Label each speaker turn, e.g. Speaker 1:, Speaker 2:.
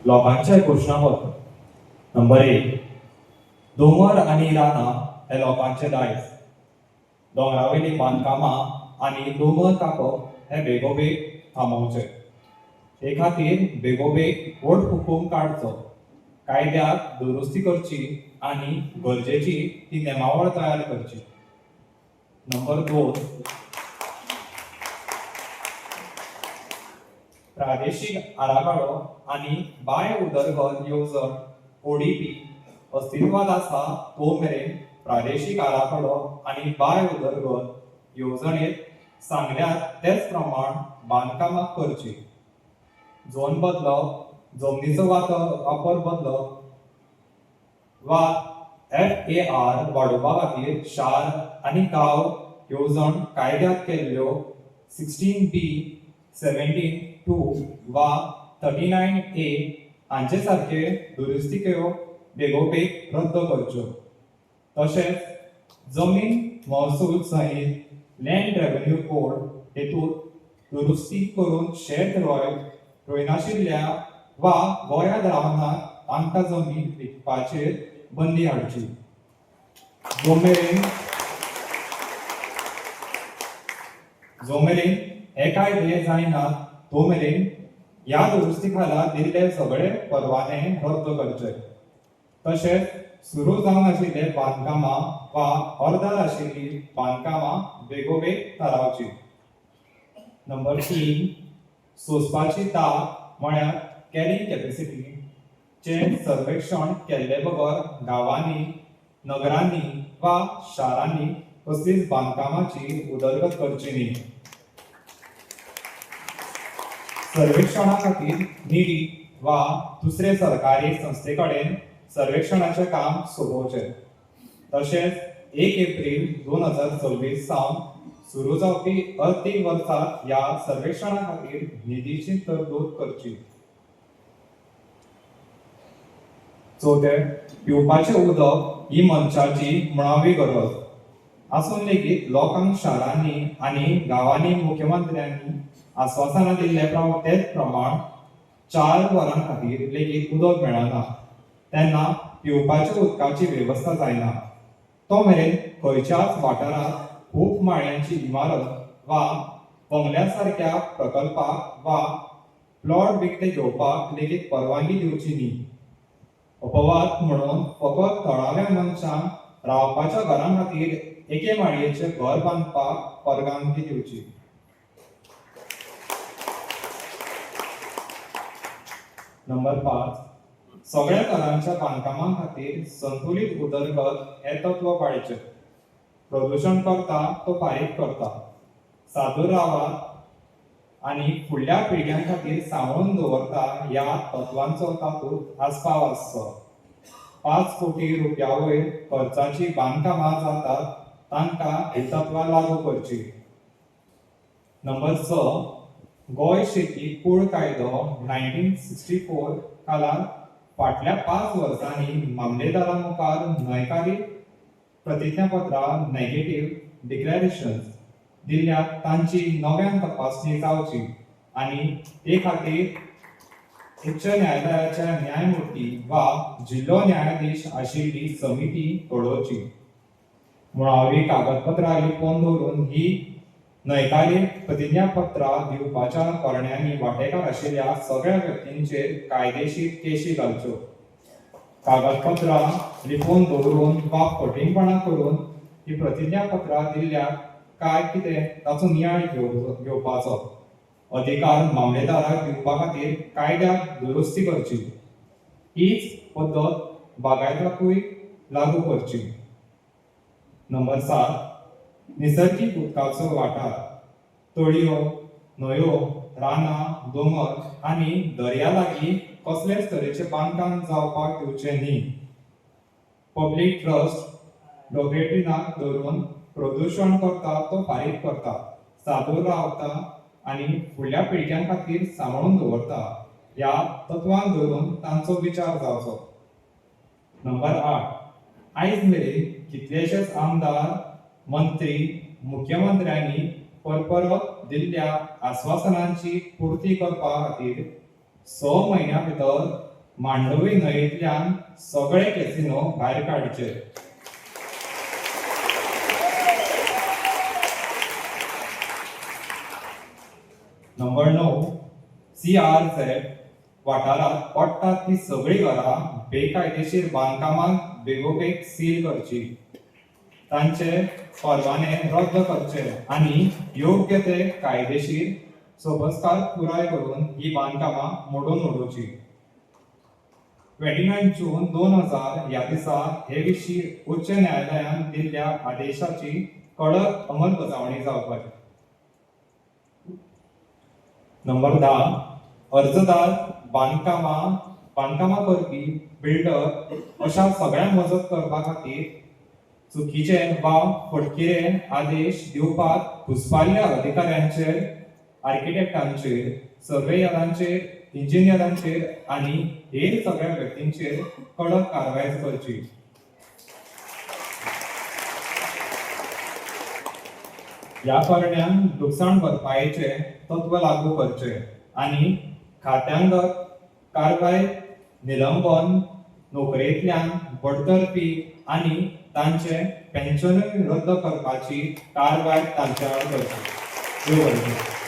Speaker 1: लोकांचे घोषणापत्र नंबर 1. दोंगर आणि रानां हे लोकांचे दायज. दोंगरावयलीं बांदकामां आनी दोंगर कापप हे बेगोबेग थांबोवचे. हे खातीर बेगोबेग वोट हुकूम काडचो, कायद्याक दुरुस्ती करची आनी गरजेची ती नेमावळ तयार करची. नंबर 2. प्रादेशीक आराखडो आनी बाय उदरगत येवजण ओडीपी अस्तित्वात आसा तो मेरेन प्रादेशीक आराखडो आनी बाय उदरगत येवजणेत सांगल्यात तेच प्रमाण बांदकामां करची. झोन बदलप, जमनीचो वापर बदलप वा FAR वाडोवपा खातीर शार आनी गांव येवजण कायद्यात केल्ल्यो 16B, 17(2) वा 39A हांचे सारके दुरुस्तीको बेगोबेग रद्द करच्यो. तशेंच जमीन महसूल संहित लँड रेव्हेन्यू कोड हेतूंत दुरुस्ती करून शेत रोयनाशिल्ल्या वा गोंयांत रावना तांकां जमीन विकपाचेर बंदी हाडची. जो मेरेन हे कायदे जायनात तो मेरेन ह्या दुरुस्ती खाला दिल्ले सगळे परवाने रद्द करचे. तशेंच सुरू जावन आशिल्ले बांदकामां वा अर्दार आशिल्लीं बांदकामां बेगोबेग थारावची. नंबर 3. सोंसपाची ताक म्हळ्यार कॅरिंग कॅपेसिटी चे सर्वेक्षण केल्ले बगर गांवांनी, नगरांनी वा शारांनी कसलीच बांदकामाची उदरगत करची न्ही. सर्वेक्षणा खातीर निधी वा दुसरे सरकारी संस्थे कडेन सर्वेक्षणाचे काम सोपोवचे. तशेंच 1 एप्रिल 2026 सावन सुरू जावपी अर्थीक वर्सांत ह्या सर्वेक्षणा खातीर निधीची तरतूद करची. 4. पिवपाचें उदक ही मनशाची मुळावी गरज आसून लेगीत लोकांक शारांनी आनी गांवांनी मुख्यमंत्र्यांनी आश्वासनां दिल्ले तेच प्रमाण 4 वरां खातीर लेगीत उदक मेळना तेन्ना पिवपाच्या उदकाची वेवस्था जायना. तो मेरेन खंयच्याच वाठारांत खूब माळ्यांची इमारत वा बंगल्या सारक्या प्रकल्पाक वा प्लॉट विकते घेवपाक लेगीत परवानगी दिवची न्ही. अपवाद म्हणून फकत थळाव्या मनशांक रावपाच्या घरां खातीर एके माळयेचें घर बांदपाक परवानगी दिवची. नंबर 5. सगळ्या तरांच्या बांदकामां खातीर संतुलित उदरगत हे तत्व पाळचें. प्रदूषण करता तो फारीक करता, सादूर रावात आनी फुडल्या पिळग्यां खातीर सांबाळून दवरता ह्या तत्वांचो तातूंत आस्पाव आसचो. 5 कोटी रुपया वयर खर्चाची बांदकामां जातात तांकां ही तत्वां लागू करची. नंबर 6. गोंय शेती कूळ कायदो 1964 खाला फाटल्या 5 वर्सांनी मामलेदारां मुखार न्हयकारी प्रतिज्ञापत्रां नेगेटिव्ह डिक्लेरेशन्स दिल्ल्यात तांची नव्यान तपासणी जावची आनी ते खातीर उच्च न्यायालयाच्या न्यायमूर्ती वा जिल्लो न्यायाधीश आशिल्ली समिती घडोवची. मुळावी कागदपत्रां लिपोवन दवरून ही न्हयकारी प्रतिज्ञापत्रां दिवपाच्या करण्यांनी वांटेकार आशिल्ल्या सगळ्या व्यक्तींचेर कायदेशीर केशी घालच्यो. कागदपत्रां लिपोवन दवरून वा फटींगपणां करून ही प्रतिज्ञापत्रां दिल्ल्यात काय कितें ताचो नियाळ घेवपाचो अधिकार मामलेदाराक दिवपा खातीर कायद्याक दुरुस्ती करची. हीच पद्दत बागायताकूय लागू करची. नंबर 7. निसर्गीक उदकाचो वाठार, तळयो, न्हंयो, रानां, दोंगर आनी दर्या लागीं कसलेच तरेचे बांदकाम जावपाक दिवचे न्ही. पब्लीक ट्रस्ट डॉक्ट्रिनाक धरून प्रदूषण करता तो फारीक करता, सादूर रावता आनी फुडल्या पिळग्यां खातीर सांबाळून दवरता ह्या तत्वांक धरून तांचो विचार जावचो. नंबर 8. आयज मेरेन कितलेशेच आमदार, मंत्री, मुख्यमंत्र्यांनी परपरत दिल्ल्या आश्वासनांची पूर्ती करपा खातीर 6 म्हयन्यां भितर मांडवी न्हंयेंतल्यान सगळे कॅसिनो भायर काडचे. नंबर 9, CRZ वाठारात पडटात ती सगळी घरां बेकायदेशीर बांदकामाक बेगोबेग सील करची. तांचे परवाने रद्द करचे आनी योग्य ते कायदेशीर सोबसकार पुराय करून ही बांदकामां मोडून उडोवची. 29 जून 2000 ह्या दिसा हे विशीं उच्च न्यायालयान दिल्ल्या आदेशाची कडक अंमलबजावणी जावपाची. नंबर 10, अर्जदार, बांदकामां करपी, बिल्डर अशा सगळ्यांक मजत करपा खातीर चुकीचे वा फटकिरे आदेश दिवपाक घुसपाल्ल्या अधिकाऱ्यांचेर, आर्किटेक्टांचेर, सर्वेयरांचेर, इंजिनियरांचेर आनी हेर सगळ्या व्यक्तींचेर कडक कारवाय करची. ह्या कारणान लुकसाण भरपायेचे तत्व लागू करचे आनी खात्यांगत कारवाय, निलंबन, नोकरेंतल्यान बडतर्फी आनी तांचे पेन्शनूय रद्द करपाची कारवाय तांचे आड करची.